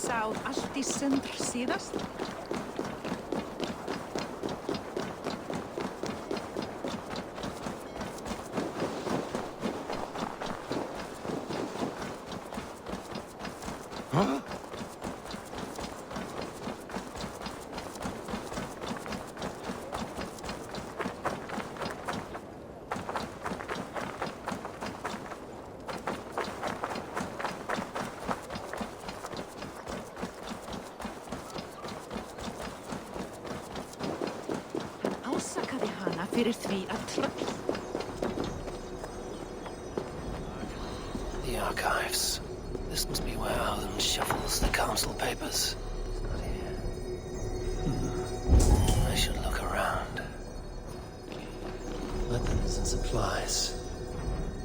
sá allt í sundur síðast? Ásakaði hana fyrir því að tröll. The archives. This must be where Alden shuffles the council papers. It's not here. I should look around. Weapons and supplies.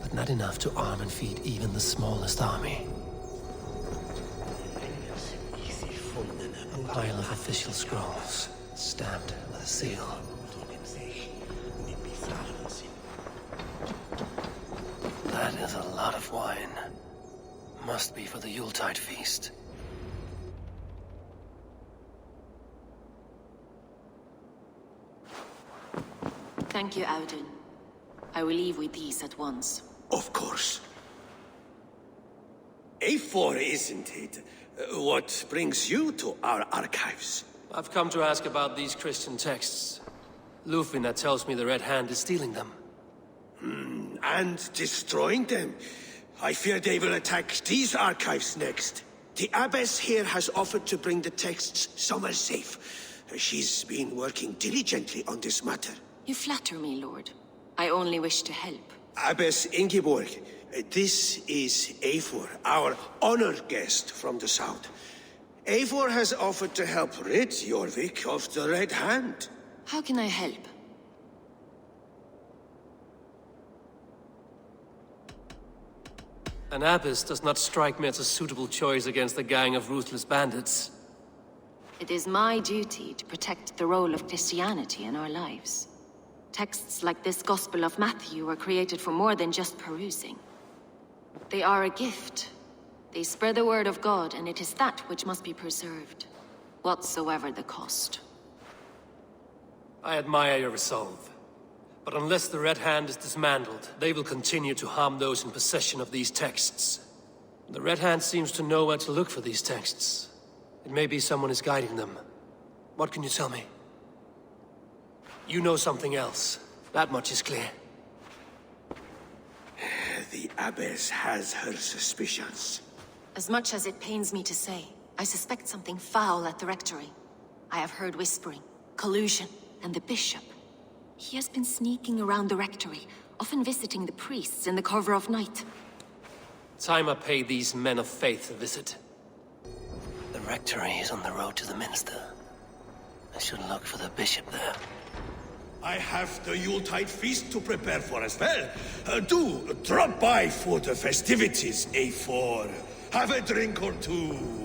But not enough to arm and feed even the smallest army. A pile of official scrolls, stamped with a seal. That is a lot of wine. Must be for the Yuletide feast. Thank you, Auden. I will leave with these at once. Of course. A4, isn't it? What brings you to our archives? I've come to ask about these Christian texts. Lufina tells me the Red Hand is stealing them. And destroying them. I fear they will attack these archives next. The Abbess here has offered to bring the texts somewhere safe. She's been working diligently on this matter. You flatter me, Lord. I only wish to help. Abbess Ingeborg, this is Eivor, our honored guest from the south. Eivor has offered to help rid Jorvik of the Red Hand. How can I help? An abbess does not strike me as a suitable choice against a gang of ruthless bandits. It is my duty to protect the role of Christianity in our lives. Texts like this Gospel of Matthew were created for more than just perusing. They are a gift. They spread the word of God, and it is that which must be preserved, whatsoever the cost. I admire your resolve. But unless the Red Hand is dismantled, they will continue to harm those in possession of these texts. The Red Hand seems to know where to look for these texts. It may be someone is guiding them. What can you tell me? You know something else. That much is clear. The Abbess has her suspicions. As much as it pains me to say, I suspect something foul at the rectory. I have heard whispering, collusion, and the bishop. He has been sneaking around the rectory, often visiting the priests in the cover of night. Time I pay these men of faith a visit. The rectory is on the road to the minster. I should look for the bishop there. I have the Yuletide feast to prepare for as well. Do drop by for the festivities, A4. Have a drink or two.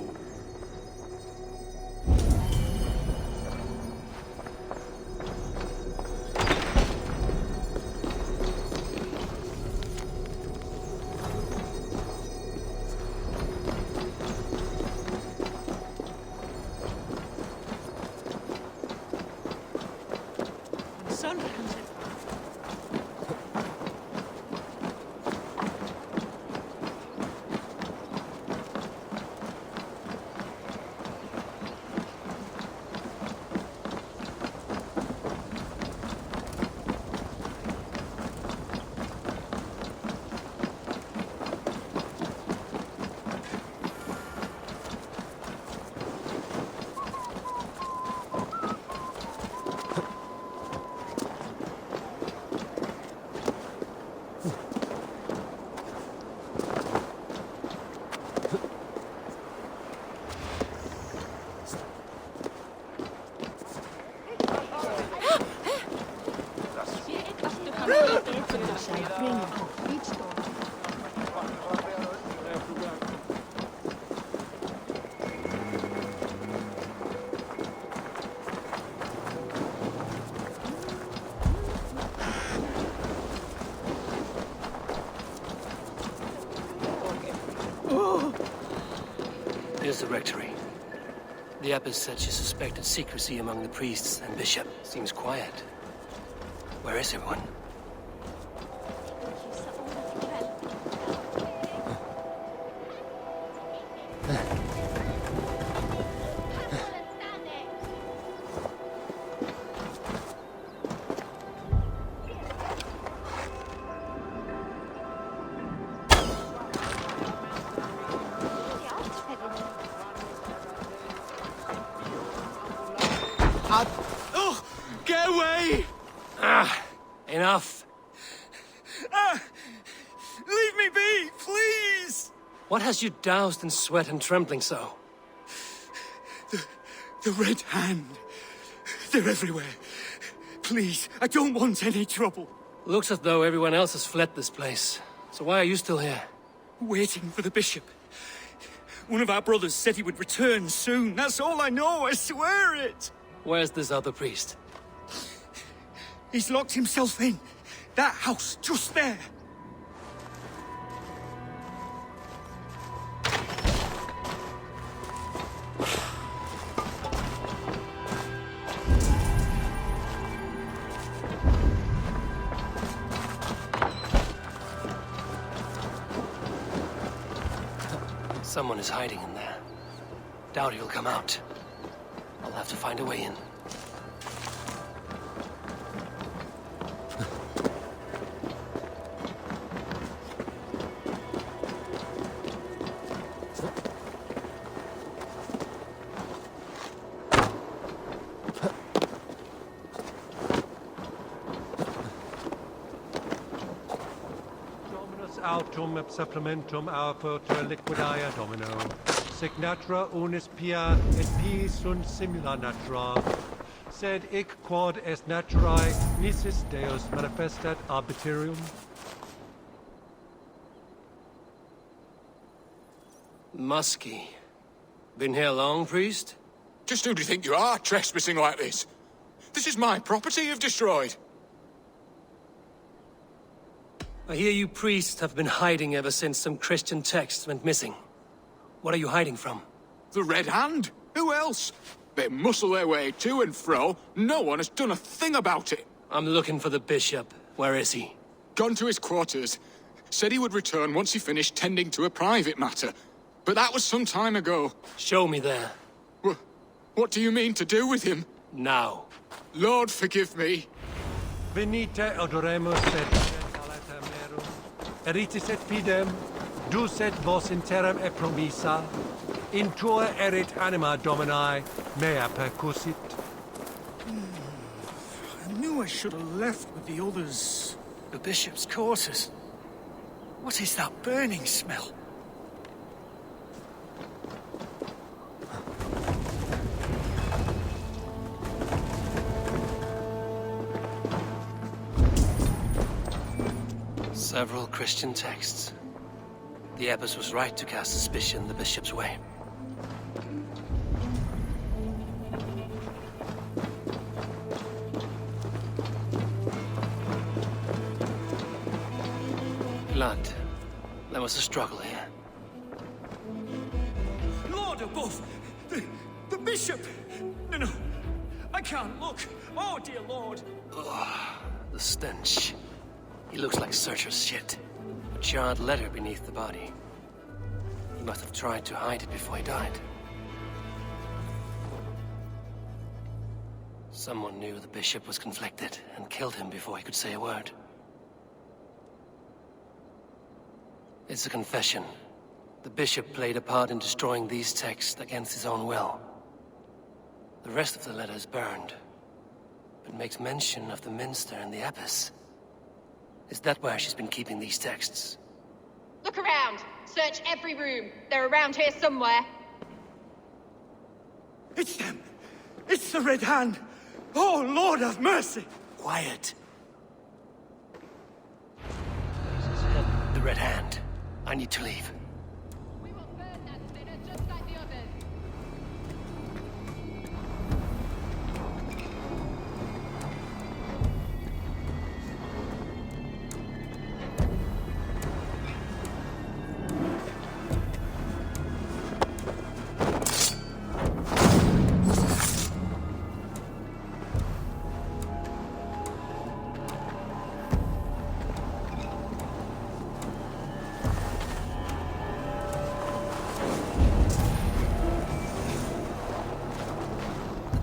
Here's the rectory. The abbess said she suspected secrecy among the priests and bishop. Seems quiet. Where is everyone? Oh! Get away! Enough. Leave me be, please! What has you doused in sweat and trembling so? The Red Hand. They're everywhere. Please, I don't want any trouble. Looks as though everyone else has fled this place. So why are you still here? Waiting for the bishop. One of our brothers said he would return soon. That's all I know, I swear it! Where's this other priest? He's locked himself in. That house, just there. Someone is hiding in there. Doubt he'll come out. I'll have to find a way in. Dominus autum et supplementum aufertur liquidaia domino. Sic natura unis pia et pii sunt simila natura. Sed hic quod est naturae nisis Deus manifestat arbitrium. Muskie. Been here long, priest? Just who do you think you are, trespassing like this? This is my property you've destroyed. I hear you priests have been hiding ever since some Christian texts went missing. What are you hiding from? The Red Hand? Who else? They muscle their way to and fro. No one has done a thing about it. I'm looking for the bishop. Where is he? Gone to his quarters. Said he would return once he finished tending to a private matter. But that was some time ago. Show me there. What do you mean to do with him? Now. Lord, forgive me. Venite odoremus et alata merum. Eritis et fidem, dus et vos interim e promissa. In tua erit anima Domini, mea percussit. I knew I should have left with the others. The bishop's quarters. What is that burning smell? Several Christian texts. The abbess was right to cast suspicion the bishop's way. Blood. There was a struggle here. Lord above! The bishop! No. I can't look. Oh, dear Lord. The stench. He looks like Secerts shit. A charred letter beneath the body. He must have tried to hide it before he died. Someone knew the bishop was conflicted and killed him before he could say a word. It's a confession. The bishop played a part in destroying these texts against his own will. The rest of the letter is burned, but makes mention of the minster and the abbess. Is that where she's been keeping these texts? Look around. Search every room. They're around here somewhere. It's them. It's the Red Hand. Oh, Lord have mercy. Quiet. The Red Hand. I need to leave. We will burn that sinner just like the others.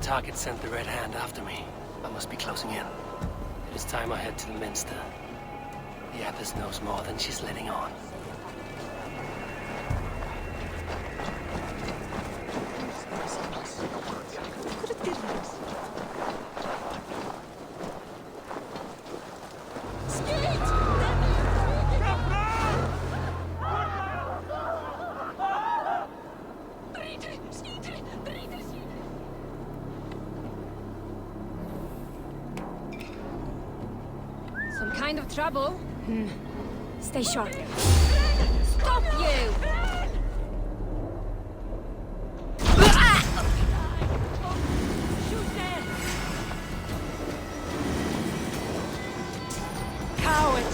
target sent the Red Hand after me. I must be closing in. It is time I head to the Minster. The Abbess knows more than she's letting on. Some kind of trouble? Stay sharp. Stop you! Shoot there! Coward!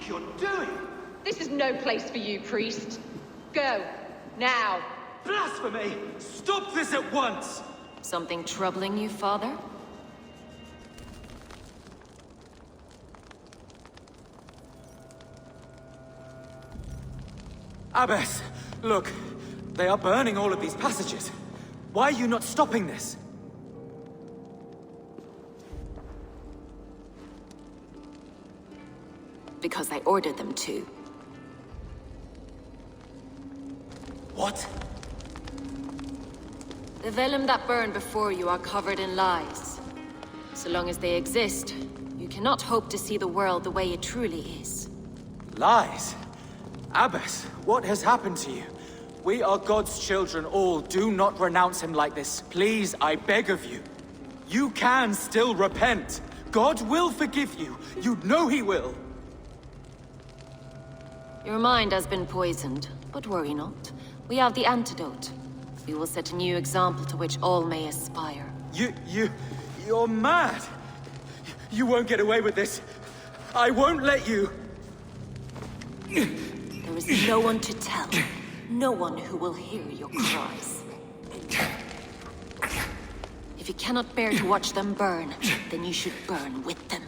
You're doing? This is no place for you, priest. Go. Now. Blasphemy! Stop this at once! Something troubling you, father? Abbess, look. They are burning all of these passages. Why are you not stopping this? Because I ordered them to. What? The vellum that burn before you are covered in lies. So long as they exist, you cannot hope to see the world the way it truly is. Lies? Abbess, what has happened to you? We are God's children all. Do not renounce him like this. Please, I beg of you. You can still repent. God will forgive you. You know he will. Your mind has been poisoned, but worry not. We have the antidote. We will set a new example to which all may aspire. You're mad! You won't get away with this. I won't let you! There is no one to tell. No one who will hear your cries. If you cannot bear to watch them burn, then you should burn with them.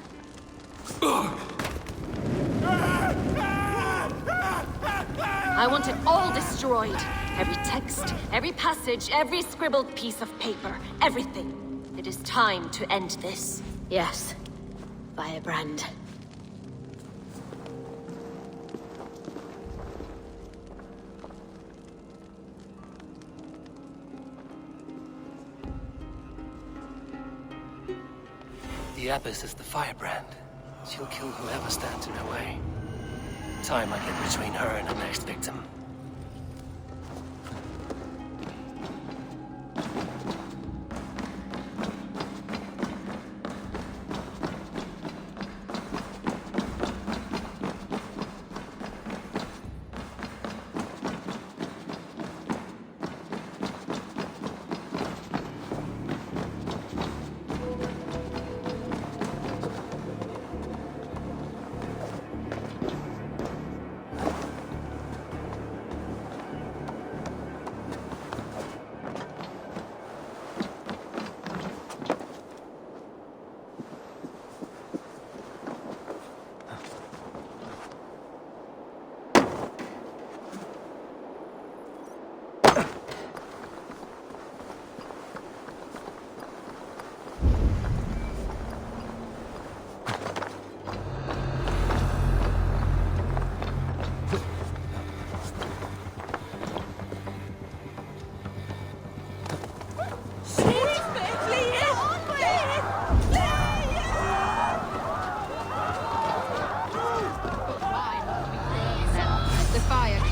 I want it all destroyed. Every text, every passage, every scribbled piece of paper. Everything. It is time to end this. Yes. Firebrand. The Abbess is the firebrand. She'll kill whoever stands in her way. Time I get between her and her next victim.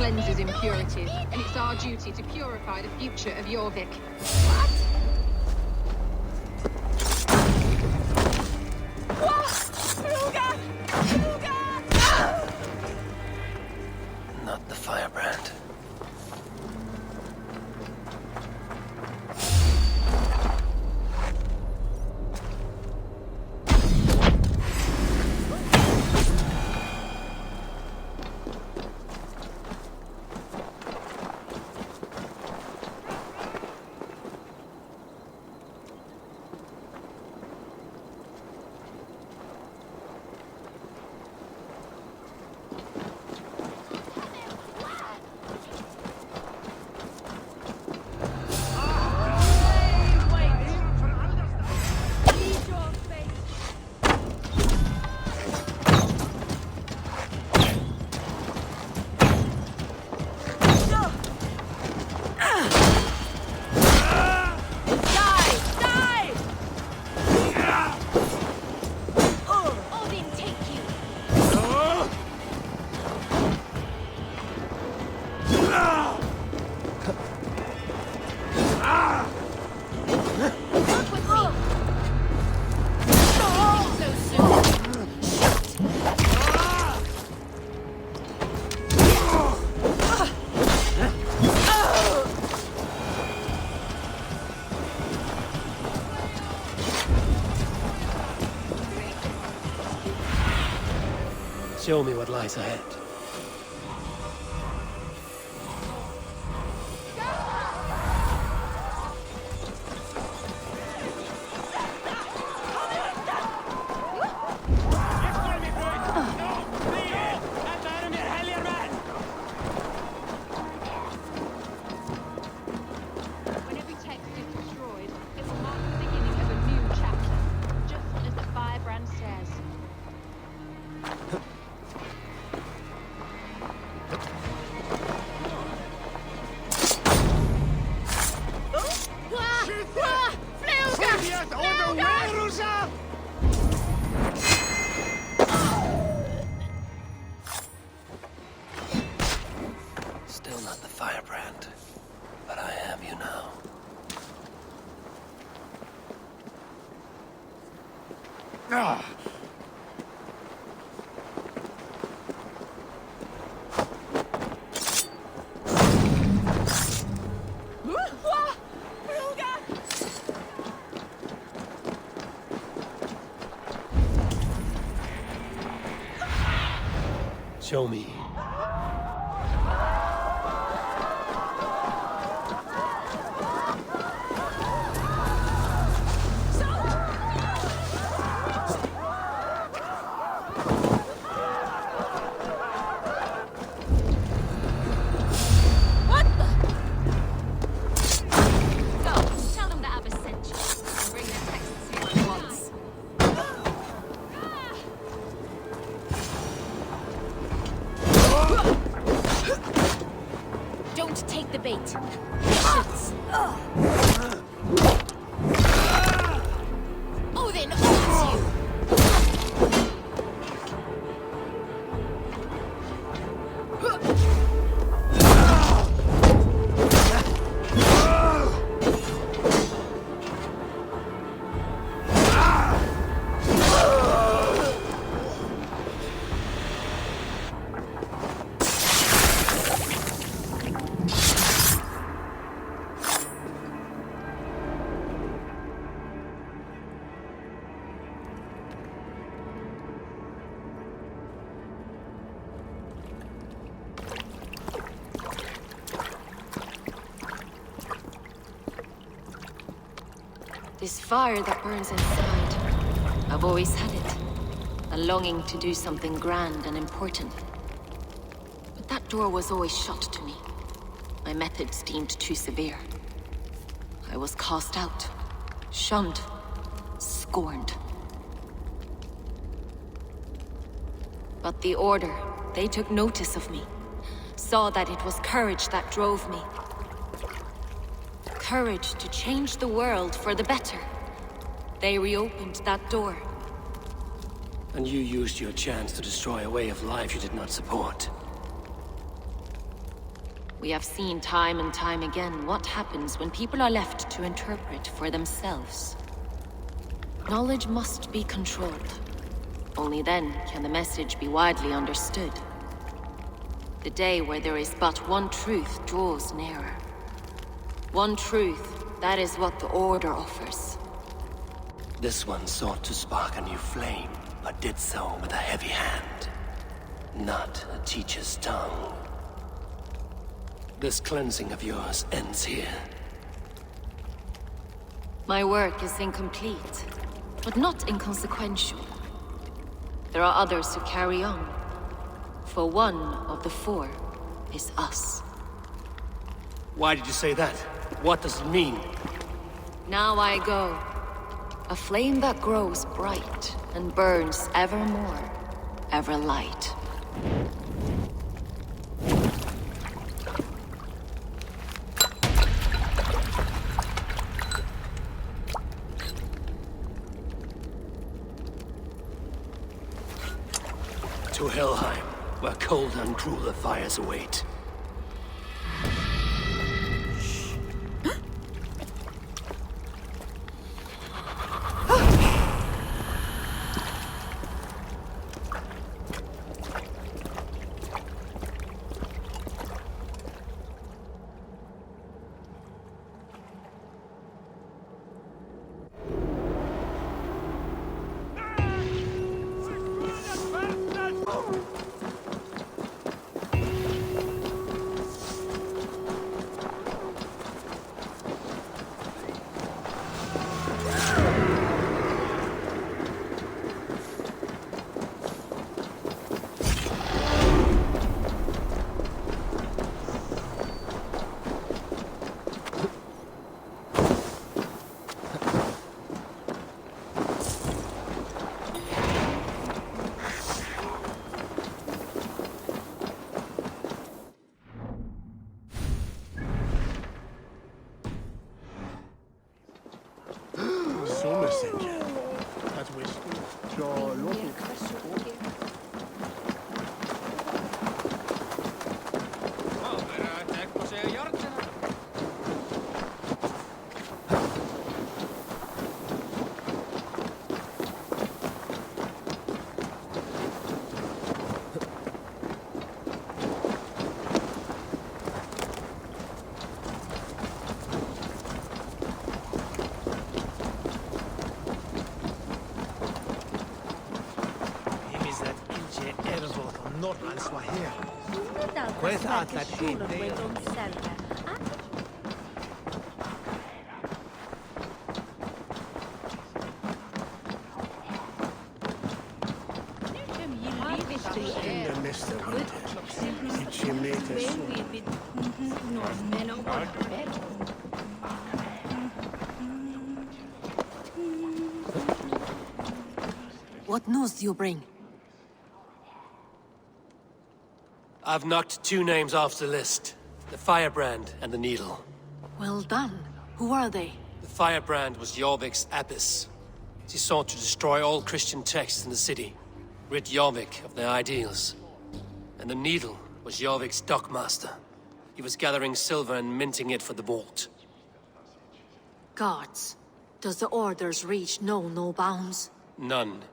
cleanses impurities, and it's our duty to purify the future of Jorvik. Not the firebrand. Show me what lies ahead. When every text is destroyed, it will mark the beginning of a new chapter, just as the firebrand says. Still not the firebrand, but I have you now. Show me. Tell them that Abbas sent you. And bring their texts here at once. Don't take the bait. Patience. Odin owns you. This fire that burns inside, I've always had it. A longing to do something grand and important. But that door was always shut to me. My methods deemed too severe. I was cast out, shunned, scorned. But the Order, they took notice of me. Saw that it was courage that drove me. Courage to change the world for the better. They reopened that door. And you used your chance to destroy a way of life you did not support. We have seen time and time again what happens when people are left to interpret for themselves. Knowledge must be controlled. Only then can the message be widely understood. The day where there is but one truth draws nearer. One truth, that is what the Order offers. This one sought to spark a new flame, but did so with a heavy hand. Not a teacher's tongue. This cleansing of yours ends here. My work is incomplete, but not inconsequential. There are others who carry on. For one of the four is us. Why did you say that? What does it mean? Now I go. A flame that grows bright and burns ever more, ever light. To Helheim, where cold and crueler fires await. What news do you bring? I've knocked two names off the list. The Firebrand and the Needle. Well done. Who are they? The Firebrand was Jorvik's abbess. She sought to destroy all Christian texts in the city, rid Jorvik of their ideals. And the Needle was Jorvik's dockmaster. He was gathering silver and minting it for the vault. Gods. Does the Order's reach know no bounds? None.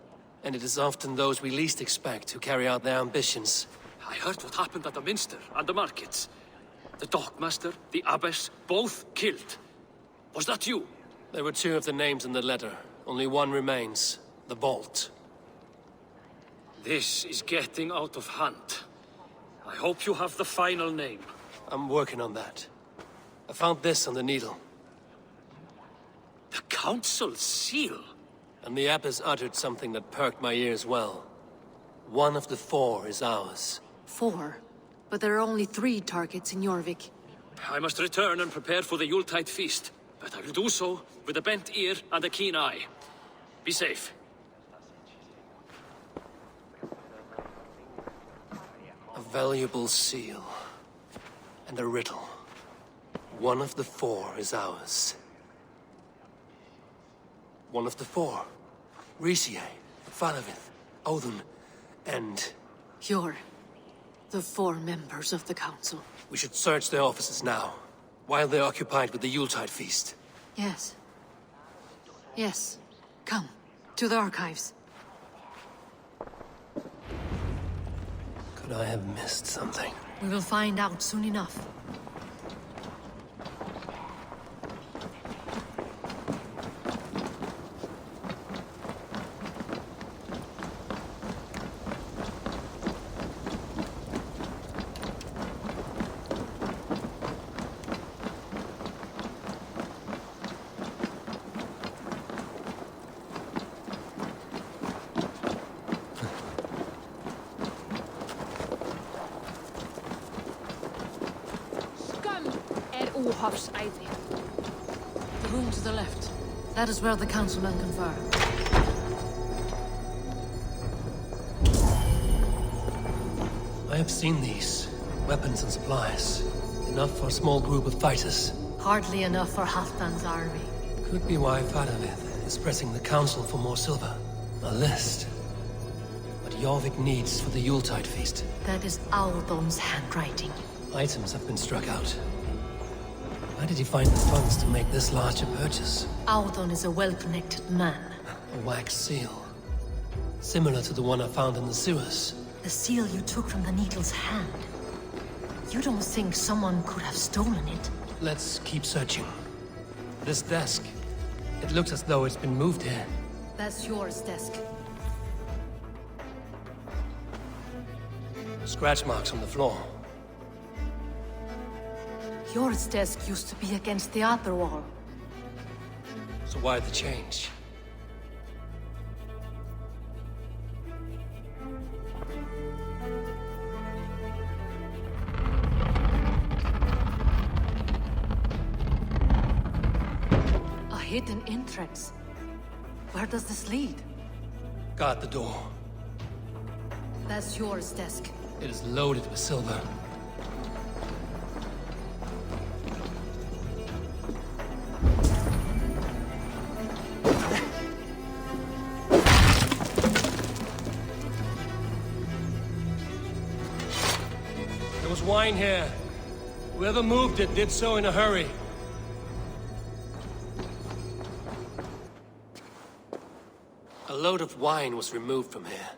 And it is often those we least expect who carry out their ambitions. I heard what happened at the Minster and the markets. The dockmaster, the abbess, both killed. Was that you? There were two of the names in the letter. Only one remains. The vault. This is getting out of hand. I hope you have the final name. I'm working on that. I found this on the Needle. The Council seal? And the abbess uttered something that perked my ears well. One of the four is ours. 4? But there are only 3 targets in Jorvik. I must return and prepare for the Yuletide feast. But I will do so with a bent ear and a keen eye. Be safe. A valuable seal. And a riddle. One of the four is ours. One of the four. Riesier, Valavith, Odin, and... Hjor. The 4 members of the council. We should search their offices now, while they're occupied with the Yuletide feast. Yes. Yes. Come, to the archives. Could I have missed something? We will find out soon enough. The room to the left. That is where the councilmen confer. I have seen these. Weapons and supplies. Enough for a small group of fighters. Hardly enough for Halfdan's army. Could be why Valhalla is pressing the council for more silver. A list. What Jorvik needs for the Yuletide feast. That is Audon's handwriting. Items have been struck out. Where did he find the funds to make this larger purchase? Audon is a well-connected man. A wax seal. Similar to the one I found in the sewers. The seal you took from the Needle's hand. You don't think someone could have stolen it? Let's keep searching. This desk. It looks as though it's been moved here. That's yours, desk. Scratch marks on the floor. Yours desk used to be against the other wall. So why the change? A hidden entrance. Where does this lead? Guard the door. That's yours desk. It is loaded with silver. There was wine here. Whoever moved it did so in a hurry. A load of wine was removed from here,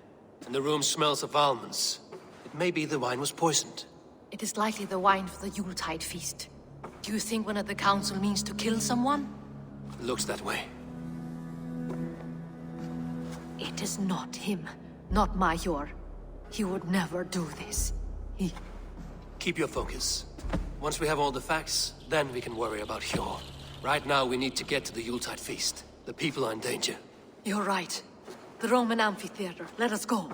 and the room smells of almonds. It may be the wine was poisoned. It is likely the wine for the Yuletide feast. Do you think one of the council means to kill someone? Looks that way. It is not him, not Major. He would never do this. He... Keep your focus. Once we have all the facts, then we can worry about Hjor. Right now, we need to get to the Yuletide feast. The people are in danger. You're right. The Roman amphitheater. Let us go.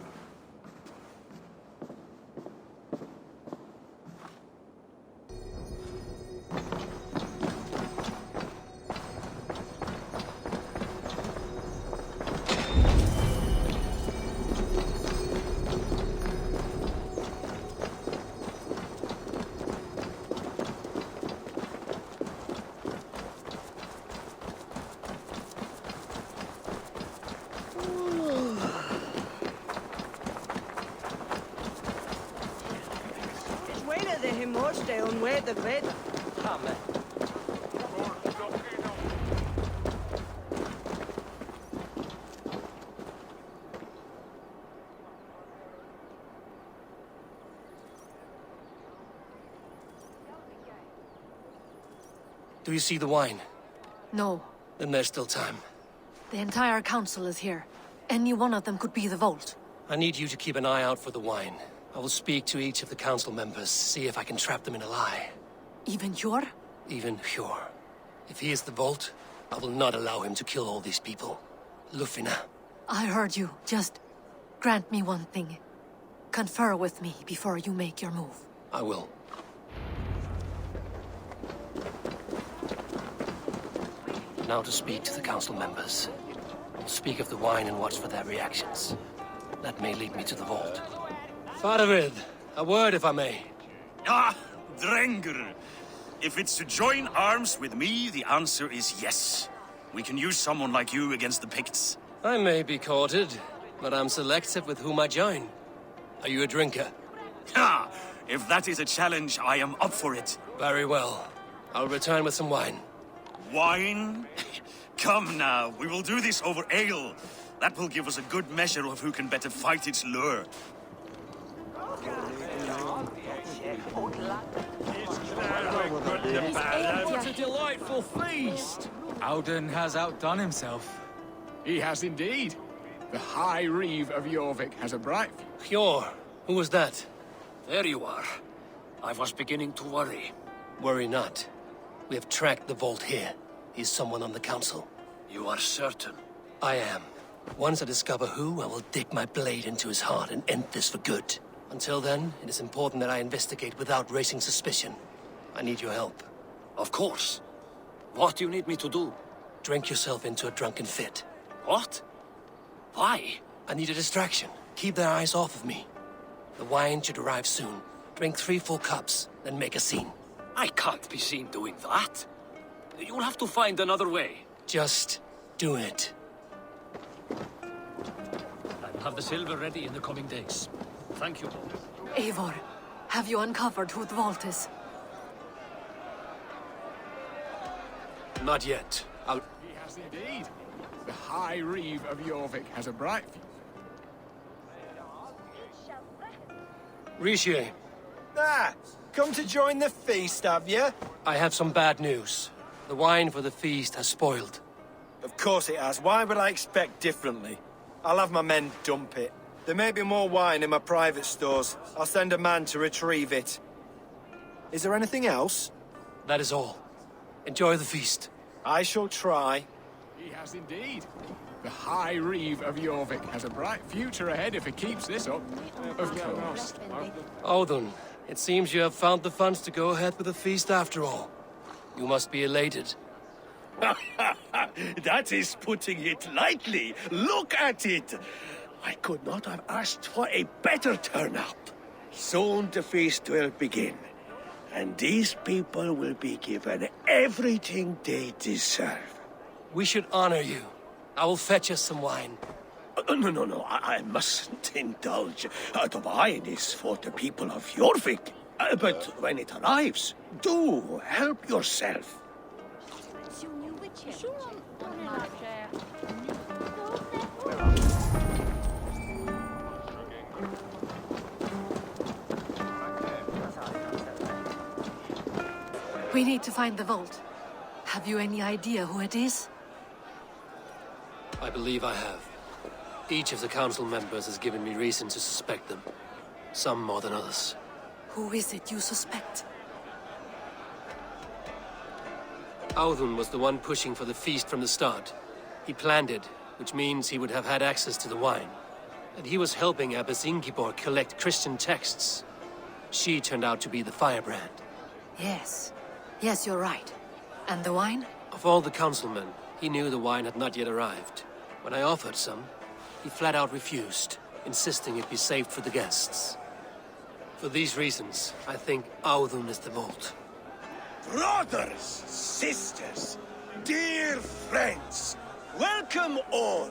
Do you see the wine? No. Then there's still time. The entire council is here. Any one of them could be the Vault. I need you to keep an eye out for the wine. I will speak to each of the council members, see if I can trap them in a lie. Even Hjor? Even Hjor. If he is the Vault, I will not allow him to kill all these people. Lufina. I heard you. Just grant me one thing. Confer with me before you make your move. I will. Now to speak to the council members. Speak of the wine and watch for their reactions. That may lead me to the vault. Faravid, a word if I may. Ah, Drengr. If it's to join arms with me, the answer is yes. We can use someone like you against the Picts. I may be courted, but I'm selective with whom I join. Are you a drinker? Ha! If that is a challenge, I am up for it. Very well. I'll return with some wine. Wine? Come now, we will do this over ale. That will give us a good measure of who can better fight its lure. What a delightful feast! Auden has outdone himself. He has indeed. The High Reeve of Jorvik has a bright... Hjor, who was that? There you are. I was beginning to worry. Worry not. We have tracked the vault here. He's someone on the council. You are certain? I am. Once I discover who, I will dig my blade into his heart and end this for good. Until then, it is important that I investigate without raising suspicion. I need your help. Of course. What do you need me to do? Drink yourself into a drunken fit. What? Why? I need a distraction. Keep their eyes off of me. The wine should arrive soon. Drink 3 full cups, then make a scene. I can't be seen doing that. You'll have to find another way. Just do it. I'll have the silver ready in the coming days. Thank you. Eivor, have you uncovered who the vault is? Not yet. He has indeed. The High Reeve of Jorvik has a bright... Rishi, Ah, come to join the feast, have you? I have some bad news. The wine for the feast has spoiled. Of course it has. Why would I expect differently? I'll have my men dump it. There may be more wine in my private stores. I'll send a man to retrieve it. Is there anything else? That is all. Enjoy the feast. I shall try. He has indeed. The High Reeve of Jorvik has a bright future ahead if he keeps this up. Of course. Auden, it seems you have found the funds to go ahead with the feast after all. You must be elated. That is putting it lightly. Look at it. I could not have asked for a better turnout. Soon the feast will begin. And these people will be given everything they deserve. We should honor you. I will fetch us some wine. No, I mustn't indulge. The wine is for the people of Jorvik. But when it arrives, do help yourself. We need to find the vault. Have you any idea who it is? I believe I have. Each of the council members has given me reason to suspect them. Some more than others. Who is it you suspect? Auden was the one pushing for the feast from the start. He planned it, which means he would have had access to the wine. And he was helping Abbess Ingibor collect Christian texts. She turned out to be the firebrand. Yes. Yes, you're right. And the wine? Of all the councilmen, he knew the wine had not yet arrived. When I offered some, he flat out refused, insisting it be saved for the guests. For these reasons, I think Auden is the vault. Brothers, sisters, dear friends, welcome all.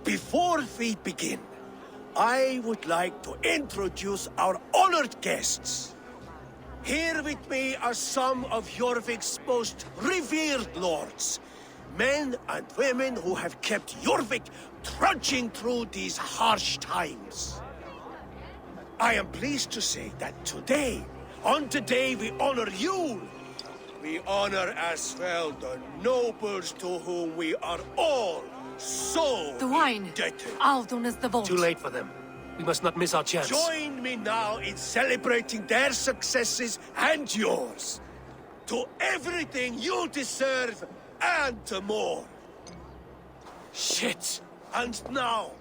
Before we begin, I would like to introduce our honored guests. Here with me are some of Jorvik's most revered lords. Men and women who have kept Jorvik trudging through these harsh times. I am pleased to say that today, on the day we honor you, we honor as well the nobles to whom we are all so The wine! indebted. Auden is the vault. Too late for them. We must not miss our chance. Join me now in celebrating their successes and yours. To everything you deserve and more. Shit! And now,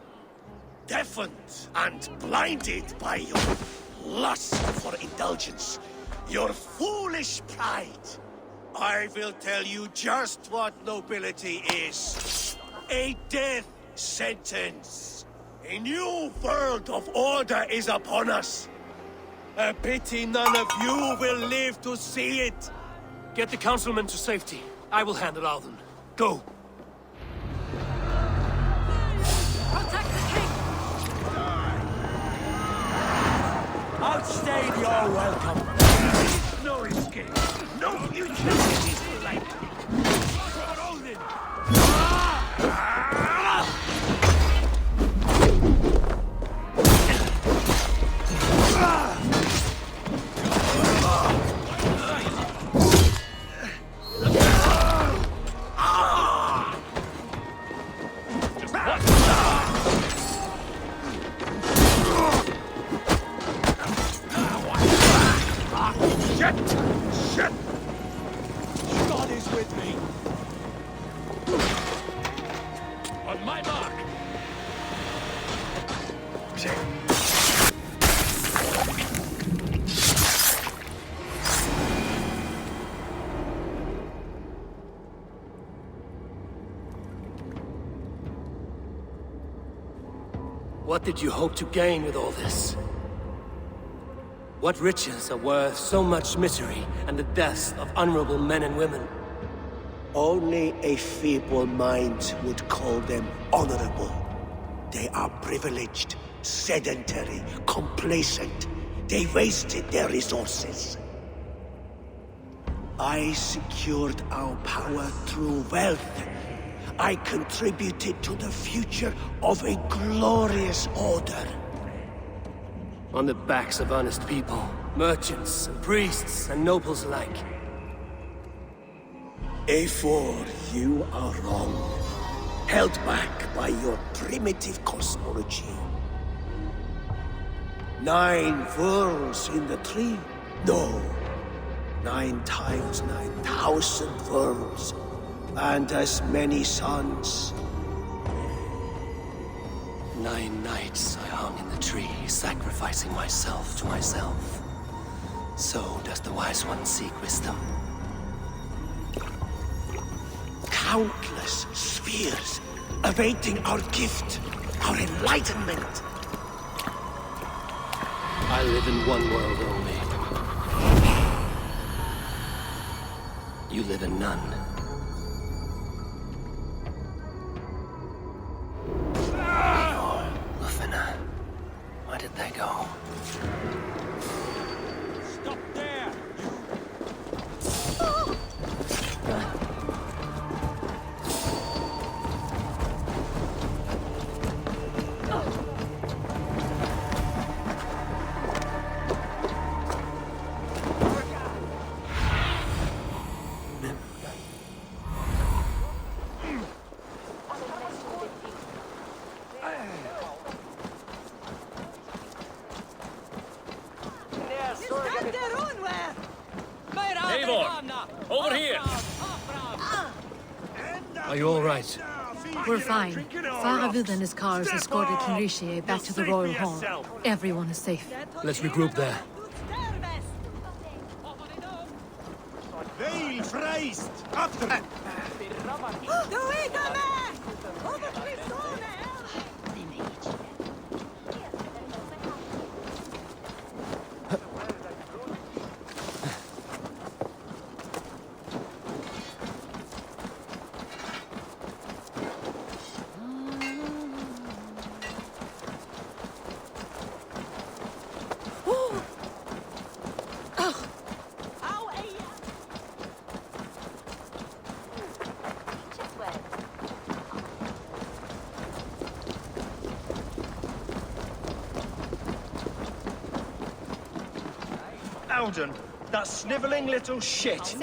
deafened and blinded by your lust for indulgence, your foolish pride, I will tell you just what nobility is. A death sentence. A new world of order is upon us. A pity none of you will live to see it. Get the councilmen to safety. I will handle Auden. Go! Protect the king! Outstayed your welcome. No escape. No future in this life. Shit! God is with me. On my mark. What did you hope to gain with all this? What riches are worth so much misery and the deaths of honorable men and women? Only a feeble mind would call them honorable. They are privileged, sedentary, complacent. They wasted their resources. I secured our power through wealth. I contributed to the future of a glorious order. On the backs of honest people, merchants, and priests, and nobles alike. A4, you are wrong. Held back by your primitive cosmology. 9 worlds in the tree? No. 9 times 9,000 worlds. And as many suns. 9 nights I hung in the tree, sacrificing myself to myself. So does the Wise One seek wisdom. Countless spheres, awaiting our gift, our enlightenment. I live in one world only. You live in none. Where did they go? Stop there! Over here! Are you all right? We're fine. Faravid and his cars escorted Kinrishi back to the Royal Hall. Everyone is safe. Let's regroup there. Veil Freist! After! Alden, that snivelling little shit.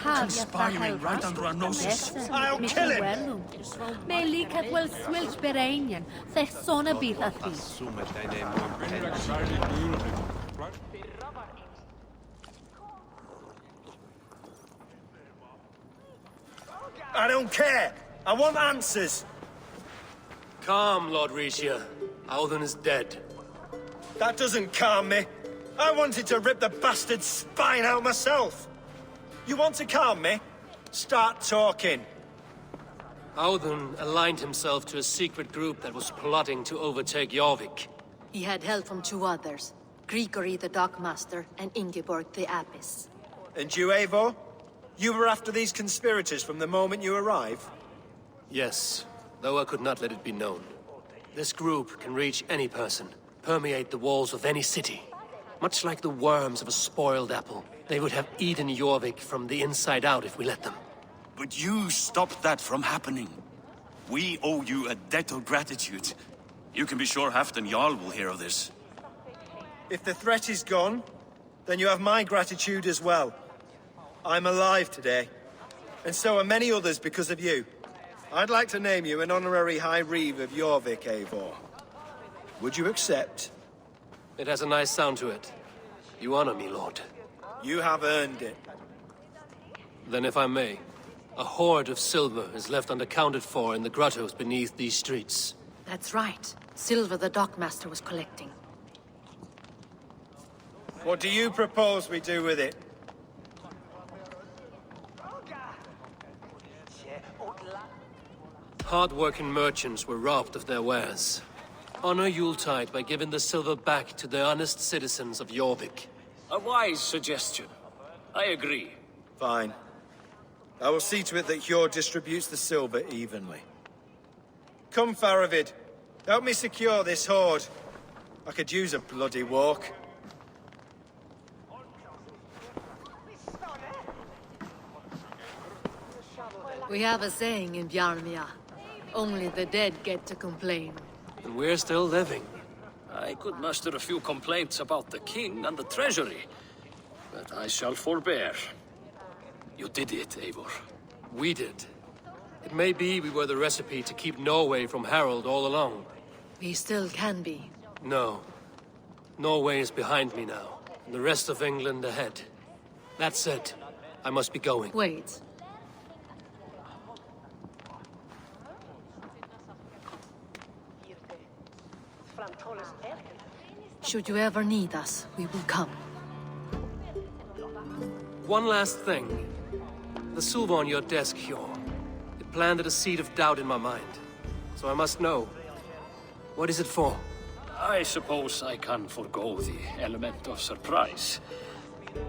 Conspiring right under our noses. I'll kill him! I don't care! I want answers! Calm, Lord Rishia. Alden is dead. That doesn't calm me. I wanted to rip the bastard's spine out myself. You want to calm me? Start talking. Alden aligned himself to a secret group that was plotting to overtake Jorvik. He had help from 2 others. Grigory the Dockmaster and Ingeborg the Abbess. And you, Eivor? You were after these conspirators from the moment you arrived? Yes, though I could not let it be known. This group can reach any person. permeate the walls of any city. Much like the worms of a spoiled apple. They would have eaten Jorvik from the inside out if we let them. But you stopped that from happening. We owe you a debt of gratitude. You can be sure Halfdan Jarl will hear of this. If the threat is gone, then you have my gratitude as well. I'm alive today, and so are many others because of you. I'd like to name you an honorary High Reeve of Jorvik, Eivor. Would you accept? It has a nice sound to it. You honor me, Lord. You have earned it. Then if I may, a hoard of silver is left unaccounted for in the grottos beneath these streets. That's right. Silver the dockmaster was collecting. What do you propose we do with it? Hard-working merchants were robbed of their wares. Honor Yuletide by giving the silver back to the honest citizens of Jorvik. A wise suggestion. I agree. Fine. I will see to it that Hjord distributes the silver evenly. Come, Faravid. Help me secure this hoard. I could use a bloody walk. We have a saying in Bjarmia. Only the dead get to complain. And we're still living. I could muster a few complaints about the king and the treasury, but I shall forbear. You did it, Eivor. We did. It may be we were the recipe to keep Norway from Harald all along. We still can be. No. Norway is behind me now, and the rest of England ahead. That said, I must be going. Wait. Should you ever need us, we will come. One last thing. The silver on your desk, Hjord. It planted a seed of doubt in my mind. So I must know. What is it for? I suppose I can forgo the element of surprise.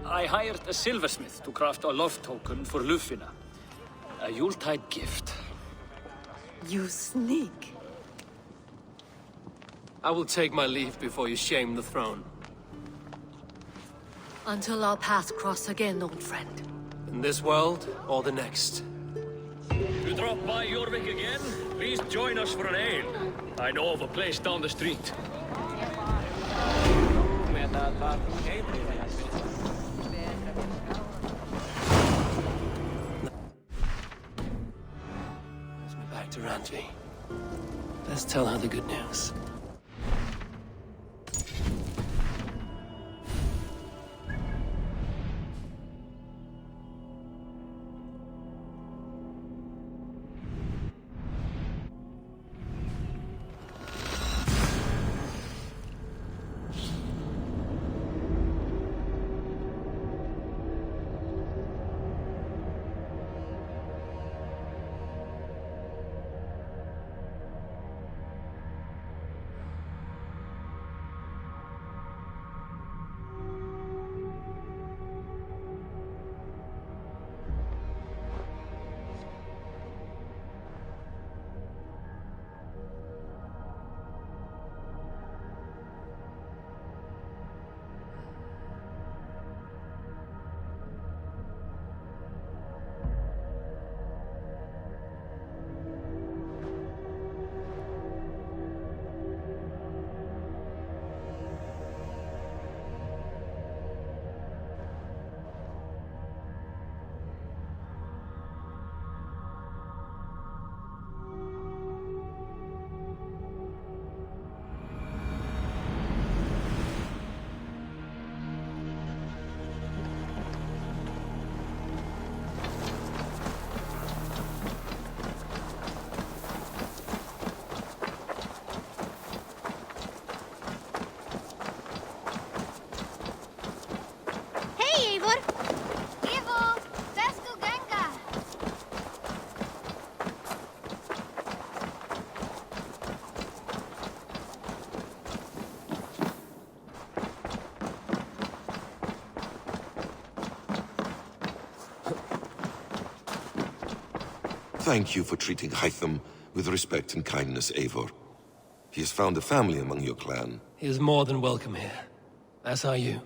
I hired a silversmith to craft a love token for Lufina. A Yuletide gift. You sneak. I will take my leave before you shame the throne. Until our paths cross again, old friend. In this world, or the next. You drop by Jorvik again? Please join us for an ale. I know of a place down the street. Let's be back to Randvi. Let's tell her the good news. Thank you for treating Hytham with respect and kindness, Eivor. He has found a family among your clan. He is more than welcome here. As are you.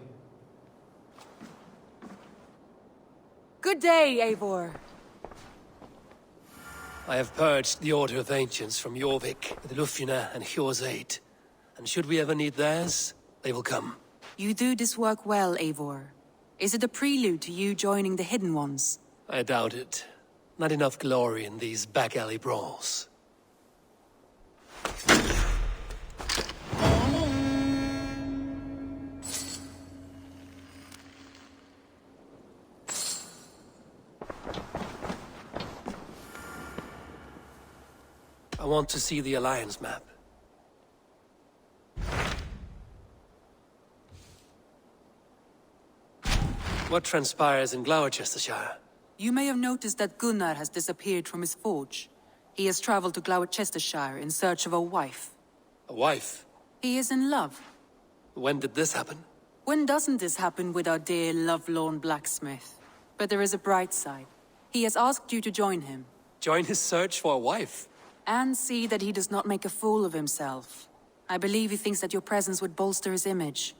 Good day, Eivor. I have purged the Order of Ancients from Jorvik with Lufina and Hjor's aid. And should we ever need theirs, they will come. You do this work well, Eivor. Is it a prelude to you joining the Hidden Ones? I doubt it. Not enough glory in these back-alley brawls. I want to see the Alliance map. What transpires in Gloucestershire? You may have noticed that Gunnar has disappeared from his forge. He has traveled to Gloucestershire in search of a wife. A wife? He is in love. When did this happen? When doesn't this happen with our dear lovelorn blacksmith? But there is a bright side. He has asked you to join him. Join his search for a wife? And see that he does not make a fool of himself. I believe he thinks that your presence would bolster his image.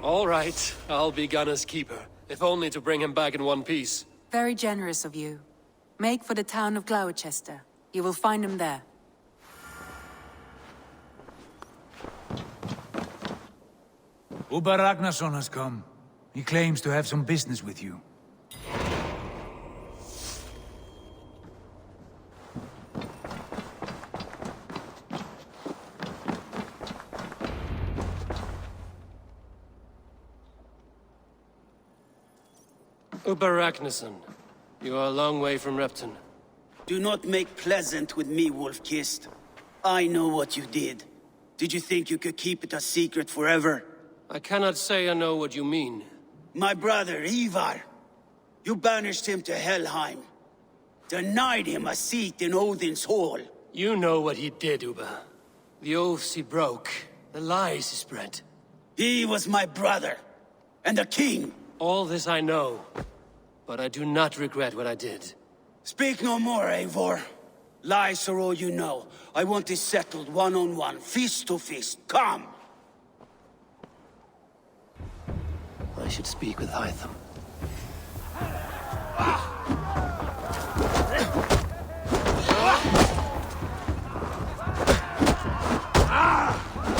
All right, I'll be Gunnar's keeper, if only to bring him back in one piece. Very generous of you. Make for the town of Gloucester. You will find him there. Ubba Ragnarsson has come. He claims to have some business with you. Ubba Ragnarsson, you are a long way from Repton. Do not make pleasant with me, Wolf-Kissed. I know what you did. Did you think you could keep it a secret forever? I cannot say I know what you mean. My brother, Ivar. You banished him to Helheim. Denied him a seat in Odin's hall. You know what he did, Ubba. The oaths he broke. The lies he spread. He was my brother. And the king. All this I know. But I do not regret what I did. Speak no more, Eivor. Lies are all you know. I want this settled one-on-one, fist to fist. Come! I should speak with Hytham.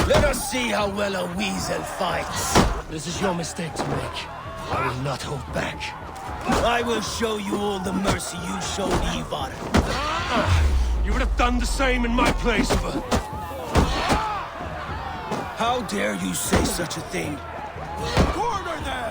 Let us see how well a weasel fights. This is your mistake to make. I will not hold back. I will show you all the mercy you showed Ivar. You would have done the same in my place, Ubba. How dare you say such a thing? Corner them!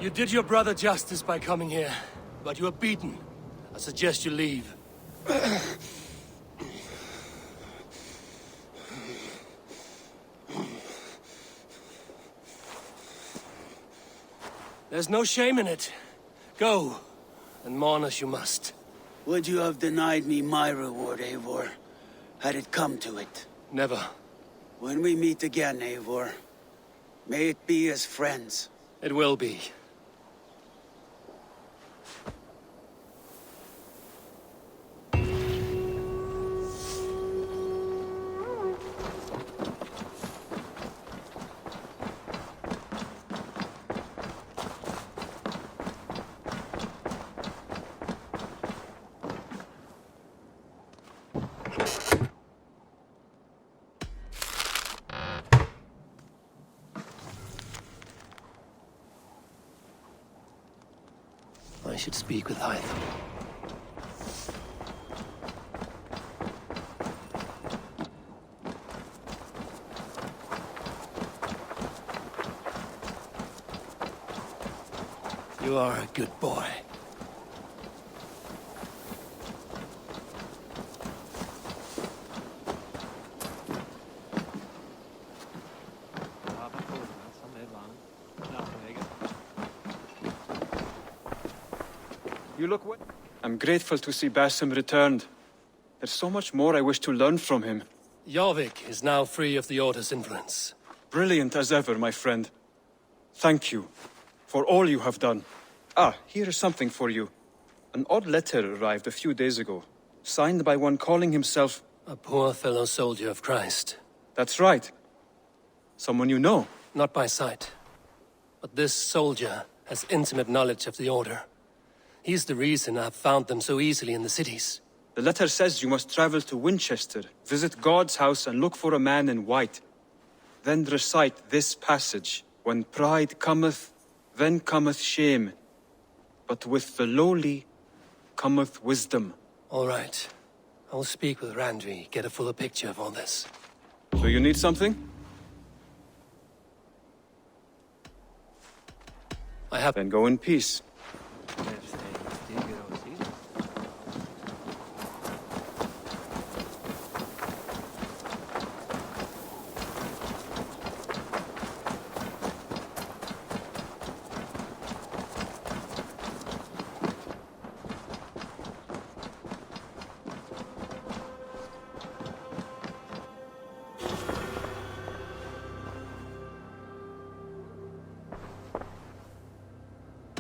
You did your brother justice by coming here, but you are beaten. I suggest you leave. There's no shame in it. Go, and mourn as you must. Would you have denied me my reward, Eivor, had it come to it? Never. When we meet again, Eivor, may it be as friends. It will be. I should speak with Hytham. You are a good boy. You look well. I'm grateful to see Basim returned. There's so much more I wish to learn from him. Jorvik is now free of the Order's influence. Brilliant as ever, my friend. Thank you for all you have done. Ah, here is something for you. An odd letter arrived a few days ago, signed by one calling himself... A poor fellow soldier of Christ. That's right. Someone you know. Not by sight. But this soldier has intimate knowledge of the Order. He's the reason I've found them so easily in the cities. The letter says you must travel to Winchester, visit God's house and look for a man in white. Then recite this passage. When pride cometh, then cometh shame. But with the lowly cometh wisdom. All right. I'll speak with Randvi, get a fuller picture of all this. So you need something? I have... Then go in peace.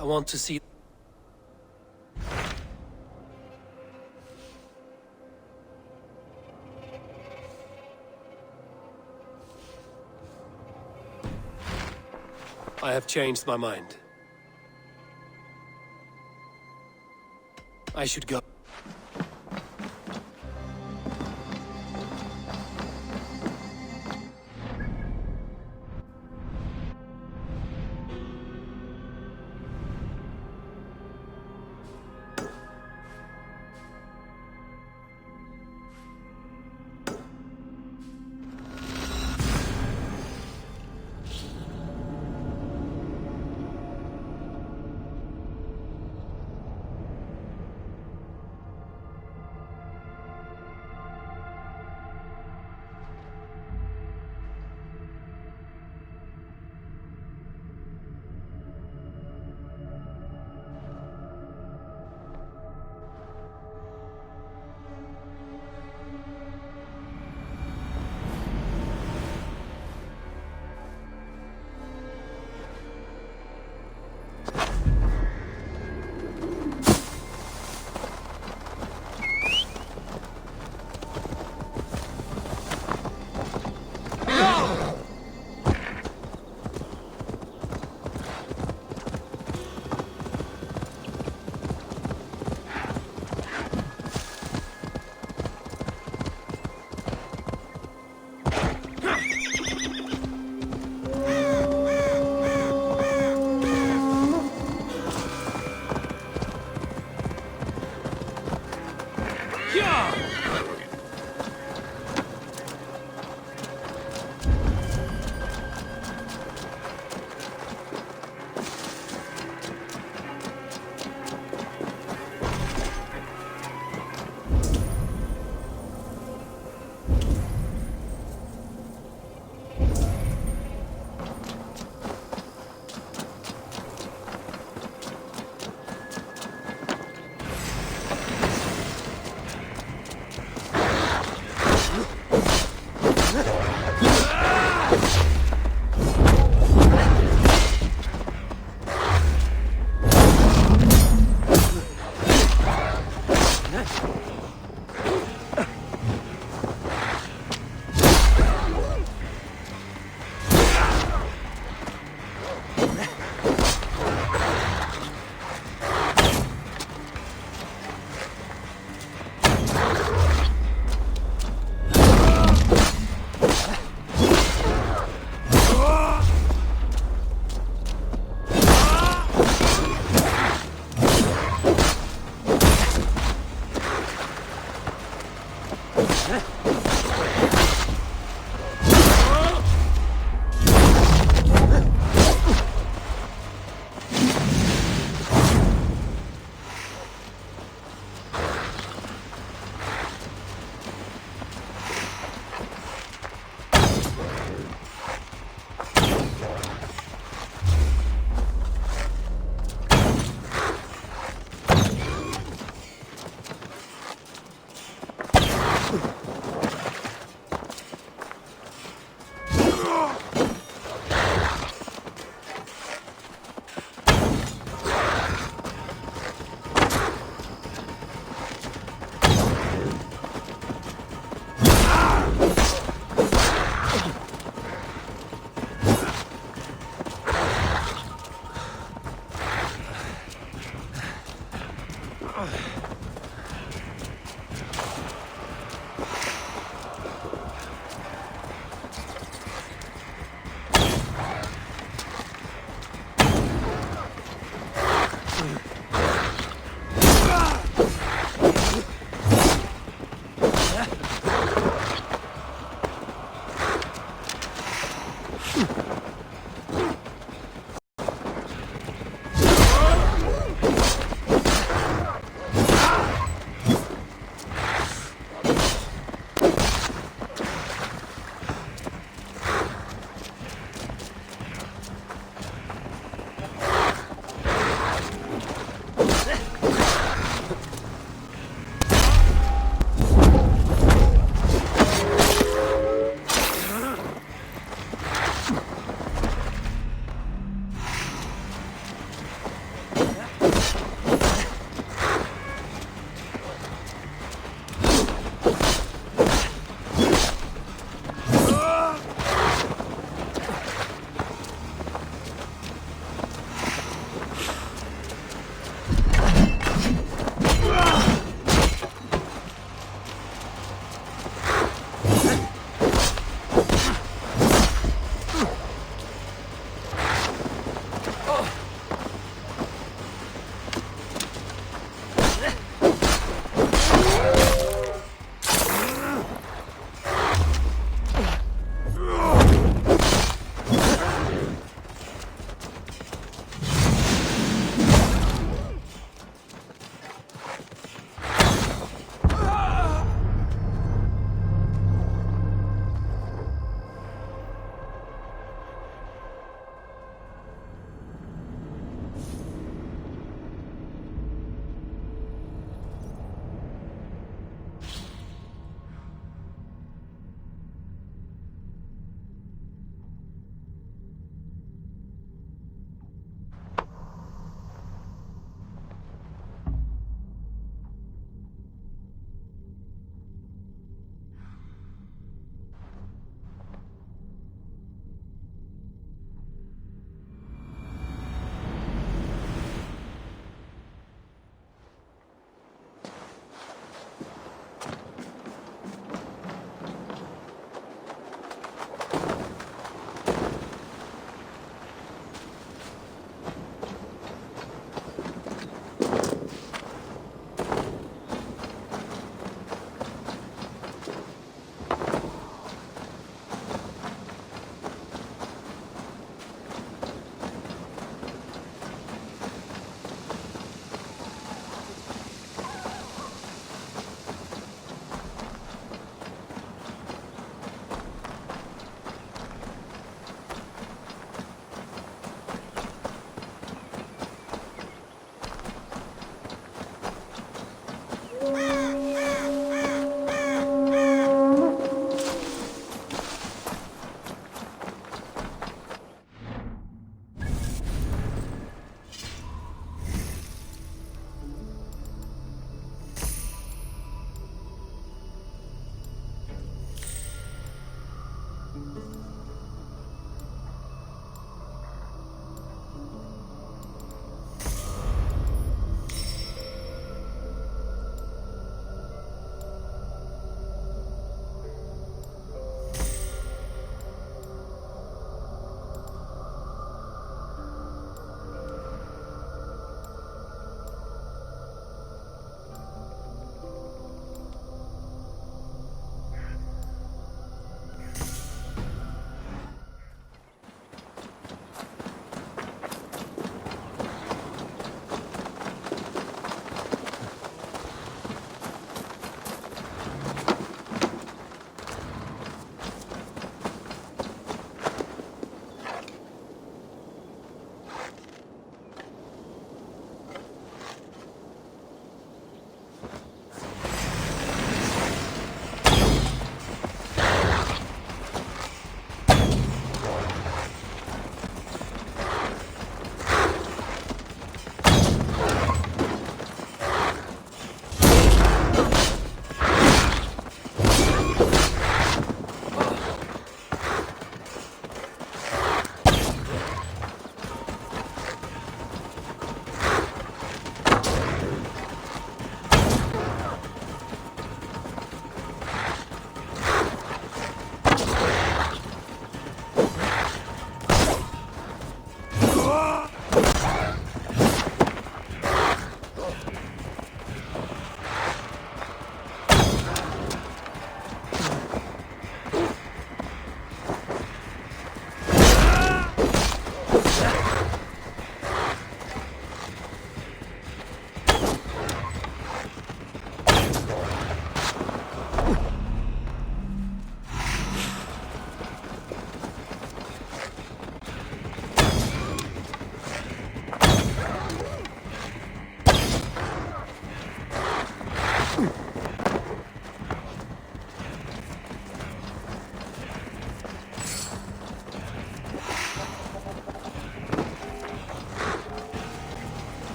I want to see... I have changed my mind. I should go.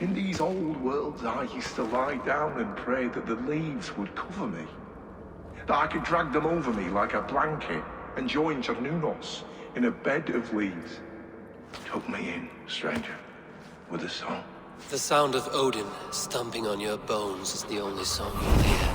In these old worlds, I used to lie down and pray that the leaves would cover me. That I could drag them over me like a blanket and join Cernunos in a bed of leaves. Tuck me in, stranger, with a song. The sound of Odin stomping on your bones is the only song you'll hear.